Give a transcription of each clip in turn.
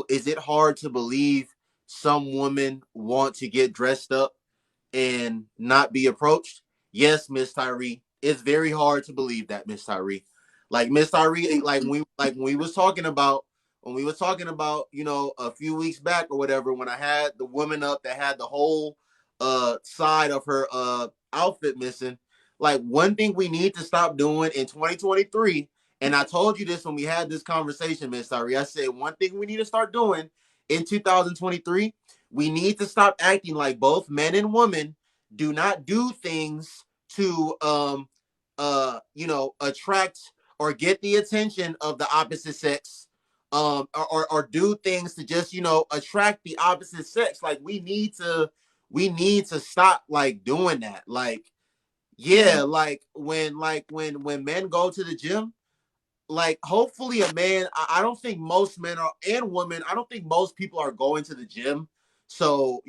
Is it hard to believe some women want to get dressed up and not be approached? Yes, Miss Tyree. It's very hard to believe that, Miss Tyree. Like Miss Tyree, like when we was talking about a few weeks back or whatever, when I had the woman up that had the whole side of her outfit missing. Like one thing we need to stop doing in 2023, and I told you this when we had this conversation, Miss Tyree. I said one thing we need to start doing in 2023, we need to stop acting like both men and women do not do things to attract or get the attention of the opposite sex, or do things to just attract the opposite sex. Like we need to stop like doing that. Like yeah, like when men go to the gym, like hopefully a man, I don't think most men are, and women, I don't think most people are going to the gym so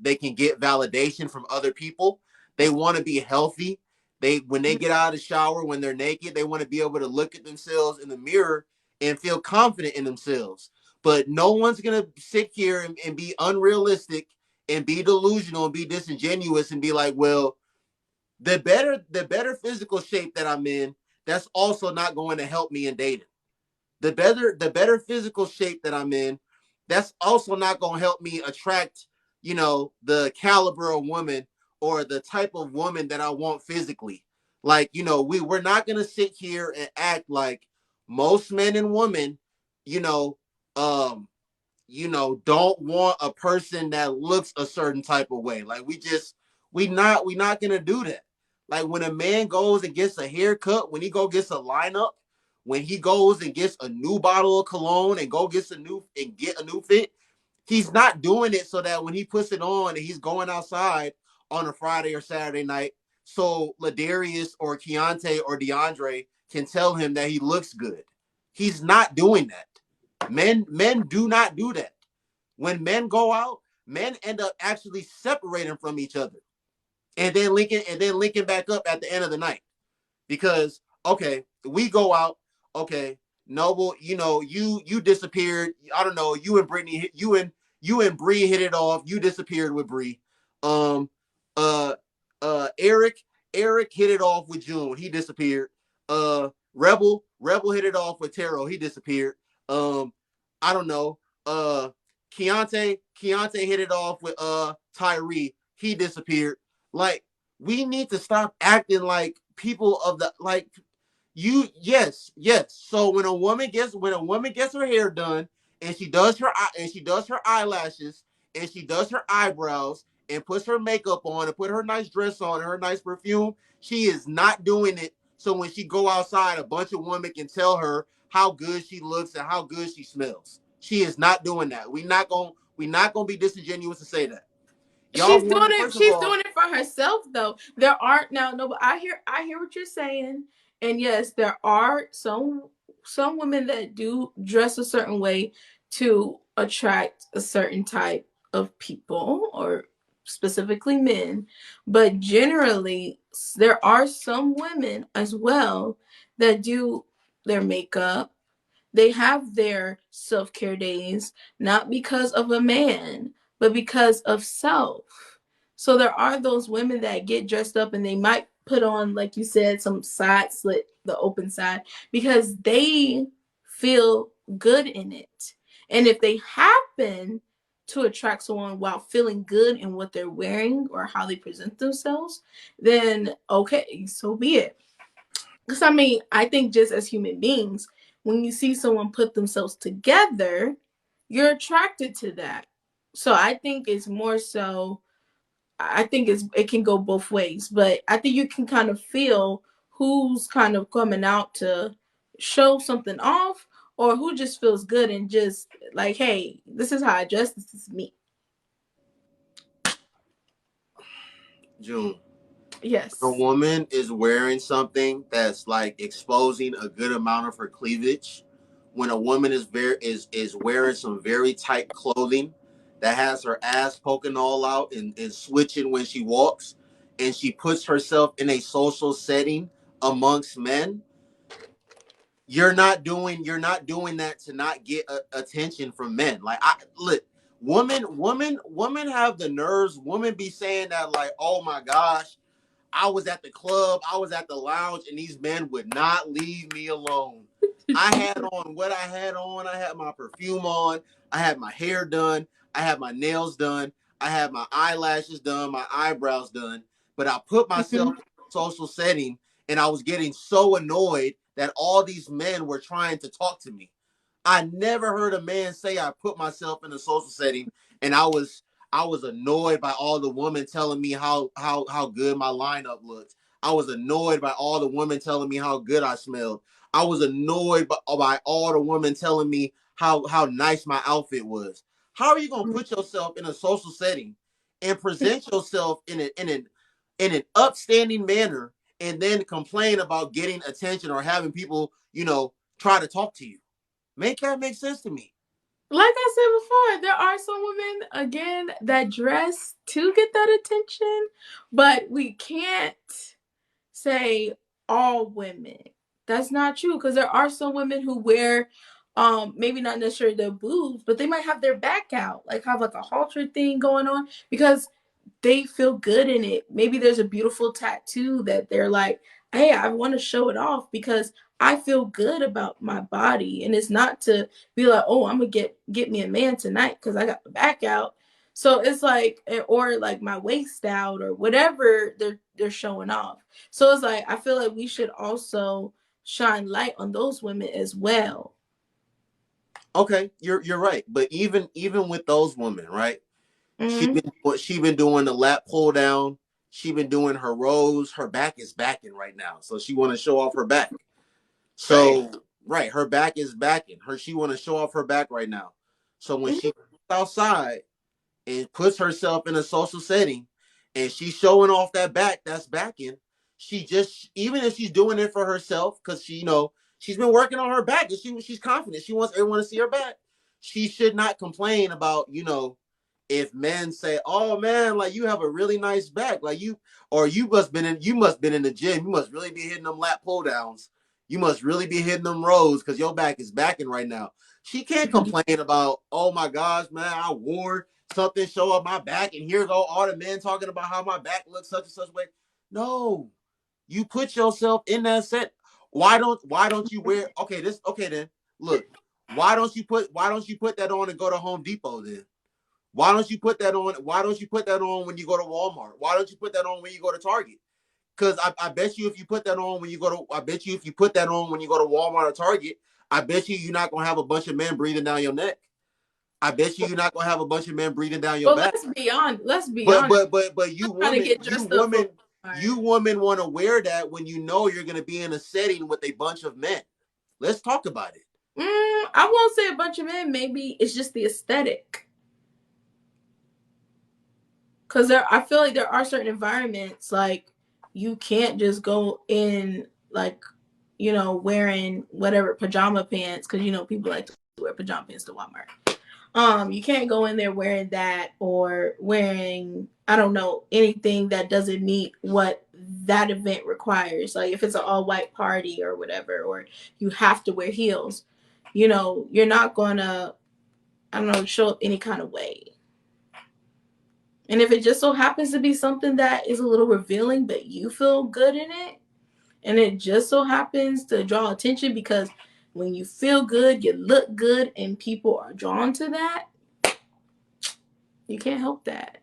they can get validation from other people. They want to be healthy. They When they get out of the shower, when they're naked, they want to be able to look at themselves in the mirror and feel confident in themselves. But no one's gonna sit here and be unrealistic and be delusional and be disingenuous and be like, well, the better physical shape that I'm in, that's also not going to help me in dating. The better physical shape that I'm in, that's also not going to help me attract, the caliber of woman or the type of woman that I want physically. Like, we're not going to sit here and act like most men and women, you know, um, don't want a person that looks a certain type of way. Like we not gonna do that. Like when a man goes and gets a haircut, when he go gets a lineup, when he goes and gets a new bottle of cologne and go gets a new and get a new fit, he's not doing it so that when he puts it on and he's going outside on a Friday or Saturday night, so Ladarius or Keontae or DeAndre can tell him that he looks good. He's not doing that. Men do not do that. When men go out, men end up actually separating from each other and then linking back up at the end of the night. Because okay, we go out, okay, Noble, you disappeared. I don't know, you and Brittany, you and Bree hit it off. You disappeared with Bree. Um, uh, Eric hit it off with June. He disappeared. Rebel hit it off with Taro. He disappeared. Um, I don't know. Keontae hit it off with Tyree. He disappeared. Like we need to stop acting like people of the like you. Yes. So when a woman gets her hair done and she does her eyelashes and she does her eyebrows and puts her makeup on and put her nice dress on and her nice perfume, she is not doing it so when she go outside a bunch of women can tell her how good she looks and how good she smells. She is not doing that. We not gonna be disingenuous to say that. Y'all She's doing women, it. first of She's all, doing it for herself, though. There aren't now. No, but I hear what you're saying, and yes, there are some women that do dress a certain way to attract a certain type of people, or specifically men. But generally, there are some women as well that do their makeup. They have their self care days, not because of a man, but because of self. So there are those women that get dressed up and they might put on, like you said, some side slit, the open side, because they feel good in it. And if they happen to attract someone while feeling good in what they're wearing or how they present themselves, then okay, so be it. Because I mean, I think just as human beings, when you see someone put themselves together, you're attracted to that. So I think it's more so. I think it can go both ways, but I think you can kind of feel who's kind of coming out to show something off, or who just feels good and just like, hey, this is how I dress. This is me. June, when a Yes. woman is wearing something that's like exposing a good amount of her cleavage, when a woman is wearing some very tight clothing that has her ass poking all out and switching when she walks, and she puts herself in a social setting amongst men, you're not doing that to not get attention from men. Like, I look, women have the nerves. Women be saying that like, oh my gosh, I was at the club, I was at the lounge, and these men would not leave me alone. I had on what I had on. I had my perfume on. I had my hair done. I had my nails done. I had my eyelashes done, my eyebrows done. But I put myself Mhm. in a social setting, and I was getting so annoyed that all these men were trying to talk to me. I never heard a man say I put myself in a social setting and I was annoyed by all the women telling me how good my lineup looked. I was annoyed by all the women telling me how good I smelled. I was annoyed by all the women telling me how nice my outfit was. How are you gonna put yourself in a social setting and present yourself in an upstanding manner and then complain about getting attention or having people, try to talk to you? Make that make sense to me. Like I said before, there are some women again that dress to get that attention, but we can't say all women. That's not true because there are some women who wear maybe not necessarily their boobs, but they might have their back out, like have like a halter thing going on because they feel good in it. Maybe there's a beautiful tattoo that they're like, hey, I want to show it off because I feel good about my body. And it's not to be like, oh, I'm gonna get me a man tonight because I got the back out. So it's like, or like my waist out or whatever they're showing off. So it's like I feel like we should also shine light on those women as well. Okay, you're right. But even with those women, right? Mm-hmm. She been doing the lap pull down. She been doing her rows. Her back is backing right now, so she want to show off her back. Right. So right, her back is backing. She want to show off her back right now. So when Mm-hmm. she goes outside and puts herself in a social setting and she's showing off that back that's backing, she just, even if she's doing it for herself, because she's been working on her back and she's confident. She wants everyone to see her back. She should not complain about, if men say, oh man, like you have a really nice back, like you must been in the gym. You must really be hitting them lat pull downs. You must really be hitting them rows because your back is backing right now. She can't complain about, oh my gosh, man, I wore something show up my back, and here go all the men talking about how my back looks such and such way. No, you put yourself in that set. Why don't you wear? Okay then. Look, why don't you put that on and go to Home Depot then? Why don't you put that on? Why don't you put that on when you go to Walmart? Why don't you put that on when you go to Target? Because I bet you if you put that on when you go to, I bet you if you put that on when you go to Walmart or Target, I bet you're not gonna have a bunch of men breathing down your neck. I bet you're not gonna have a bunch of men breathing down your Well, back. let's be But honest. but but but you Trying to woman, get you dressed up for woman, Walmart. you woman want to wear that when you know you're gonna be in a setting with a bunch of men. Let's talk about it. I won't say a bunch of men. Maybe it's just the aesthetic. Because I feel like there are certain environments like you can't just go in like wearing whatever pajama pants because people like to wear pajama pants to Walmart. You can't go in there wearing that or wearing I don't know anything that doesn't meet what that event requires. Like if it's an all white party or whatever, or you have to wear heels. You're not gonna I don't know show up any kind of way. And if it just so happens to be something that is a little revealing, but you feel good in it, and it just so happens to draw attention because when you feel good, you look good, and people are drawn to that, you can't help that.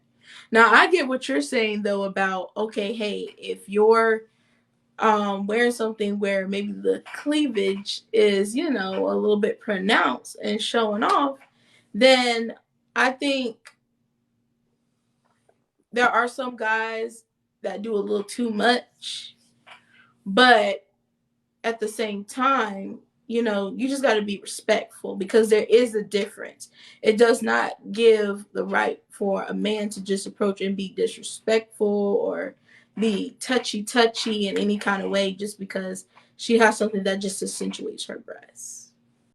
Now, I get what you're saying though about okay, hey, if you're wearing something where maybe the cleavage is a little bit pronounced and showing off, then I think there are some guys that do a little too much, but at the same time, you just got to be respectful because there is a difference. It does not give the right for a man to just approach and be disrespectful or be touchy touchy in any kind of way just because she has something that just accentuates her breasts.